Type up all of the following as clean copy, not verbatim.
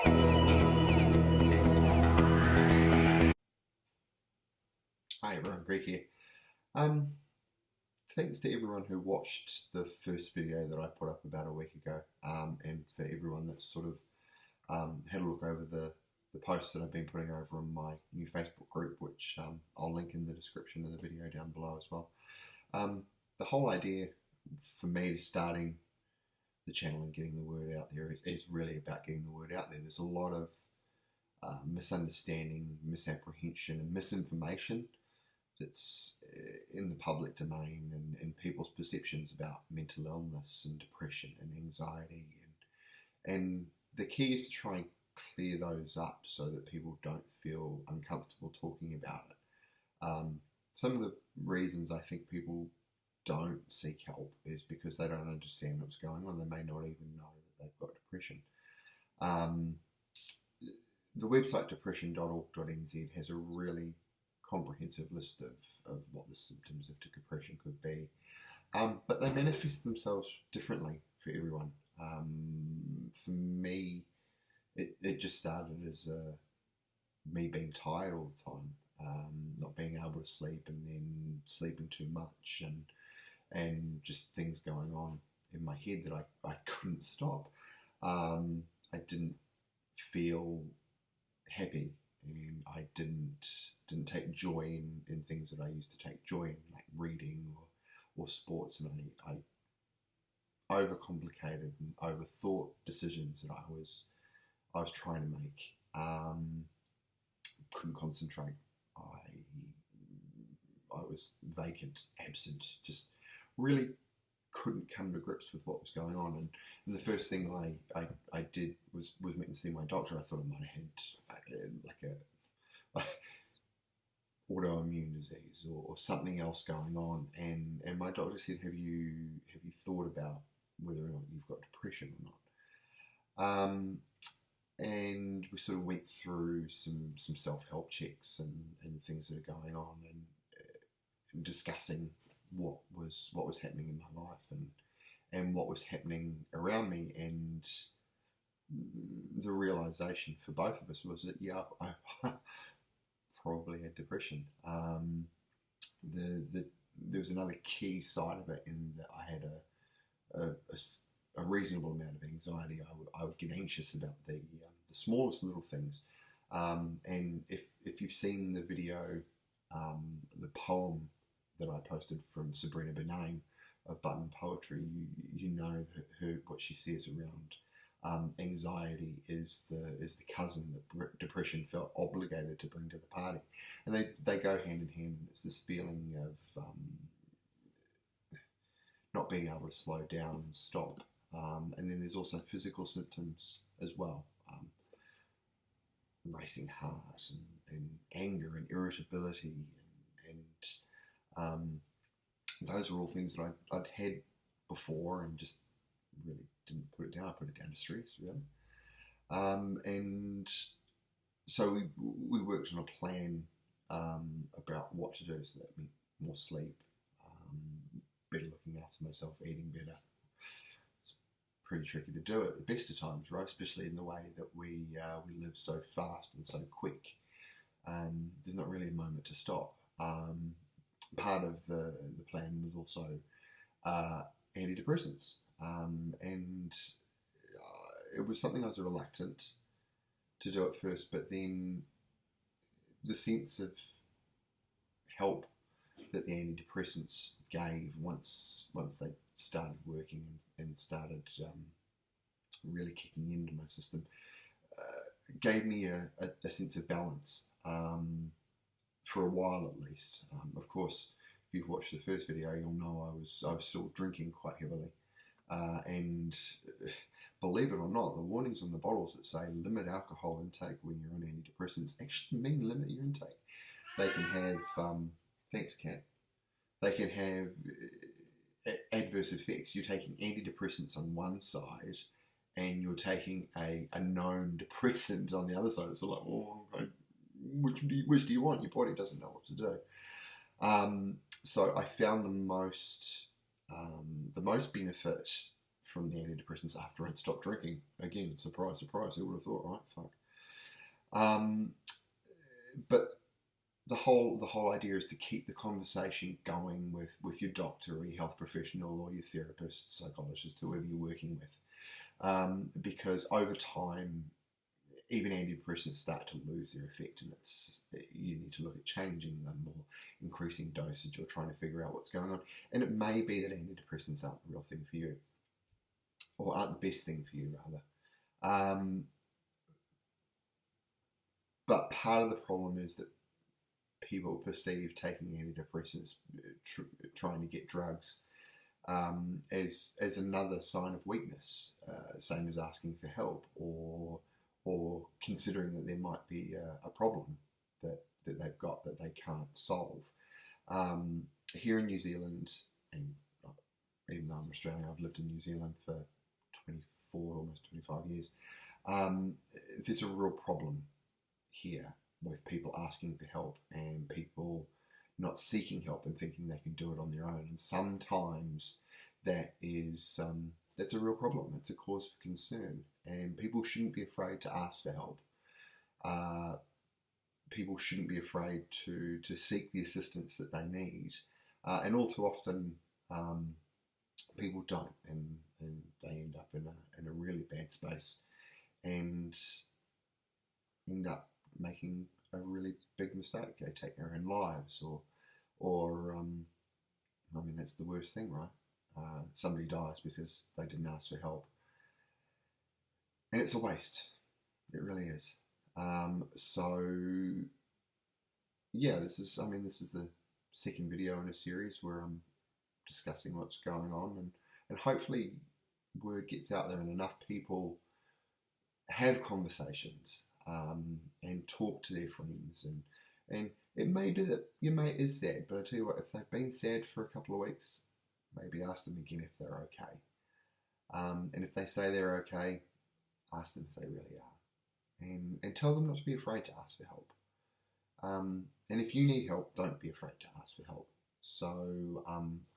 Hi everyone, Greg here. Thanks to everyone who watched the first video that I put up about a week ago, and for everyone that's sort of had a look over the posts that I've been putting over on my new Facebook group, which I'll link in the description of the video down below as well. The whole idea for me starting the channel and getting the word out there is really about getting the word out there. There's a lot of misunderstanding, misapprehension, and misinformation that's in the public domain and people's perceptions about mental illness and depression and anxiety, and the key is to try and clear those up so that people don't feel uncomfortable talking about it. Some of the reasons I think people don't seek help is because they don't understand what's going on. They may not even know that they've got depression. The website depression.org.nz has a really comprehensive list of what the symptoms of depression could be, but they manifest themselves differently for everyone. For me, it just started as me being tired all the time, not being able to sleep, and then sleeping too much, and just things going on in my head that I couldn't stop. I didn't feel happy, and I didn't take joy in things that I used to take joy in, like reading or sports, and I overcomplicated and overthought decisions that I was trying to make. Couldn't concentrate. I was vacant, absent, just really couldn't come to grips with what was going on. And the first thing I did was went and see my doctor. I thought I might have had like a autoimmune disease or something else going on. And my doctor said, have you thought about whether or not you've got depression or not? And we sort of went through some self-help checks and things that are going on, and discussing what was happening in my life and what was happening around me. And the realization for both of us was that, yeah, I probably had depression. There was another key side of it in that I had a reasonable amount of anxiety. I would get anxious about the smallest little things. And if you've seen the video, the poem that I posted from Sabrina Benane of Button Poetry, you know what she says around anxiety is the cousin that depression felt obligated to bring to the party, and they go hand in hand. It's this feeling of not being able to slow down and stop, and then there's also physical symptoms as well. Racing heart and anger and irritability and those were all things that I'd had before and just really didn't put it down. I put it down to stress, really. And so we worked on a plan about what to do. So that meant more sleep, better looking after myself, eating better. It's pretty tricky to do at the best of times, right? Especially in the way that we live so fast and so quick. There's not really a moment to stop. Part of the plan was also antidepressants, and it was something I was reluctant to do at first, but then the sense of help that the antidepressants gave once they started working and started really kicking into my system gave me a sense of balance. For a while at least. Of course, if you've watched the first video, you'll know I was still drinking quite heavily. And believe it or not, the warnings on the bottles that say limit alcohol intake when you're on antidepressants actually mean limit your intake. They can have, thanks Kat, they can have adverse effects. You're taking antidepressants on one side and you're taking a known depressant on the other side. It's all like, oh, okay. Which do you want? Your body doesn't know what to do. So I found the most benefit from the antidepressants after I'd stopped drinking. Again, surprise, surprise, who would have thought, right? Fuck. But the whole idea is to keep the conversation going with your doctor or your health professional or your therapist, psychologist, whoever you're working with, because over time, even antidepressants start to lose their effect, and you need to look at changing them or increasing dosage or trying to figure out what's going on. And it may be that antidepressants aren't the real thing for you, or aren't the best thing for you, rather. But part of the problem is that people perceive taking antidepressants, trying to get drugs, as another sign of weakness, same as asking for help or considering that there might be a problem that they've got that they can't solve. Here in New Zealand, and even though I'm Australian, I've lived in New Zealand for 24, almost 25 years. There's a real problem here with people asking for help and people not seeking help and thinking they can do it on their own. And sometimes that's a real problem. It's a cause for concern, and people shouldn't be afraid to ask for help. People shouldn't be afraid to seek the assistance that they need, and all too often people don't, and they end up in a really bad space and end up making a really big mistake. They take their own lives, or I mean, that's the worst thing, right? Somebody dies because they didn't ask for help, and it's a waste. It really is. So yeah, this is the second video in a series where I'm discussing what's going on, and hopefully word gets out there and enough people have conversations and talk to their friends, and it may be that your mate is sad, but I tell you what, if they've been sad for a couple of weeks, maybe ask them again if they're okay. And if they say they're okay, ask them if they really are. And tell them not to be afraid to ask for help. And if you need help, don't be afraid to ask for help. So,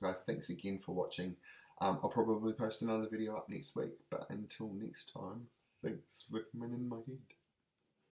guys, thanks again for watching. I'll probably post another video up next week, but until next time, thanks for coming in my head.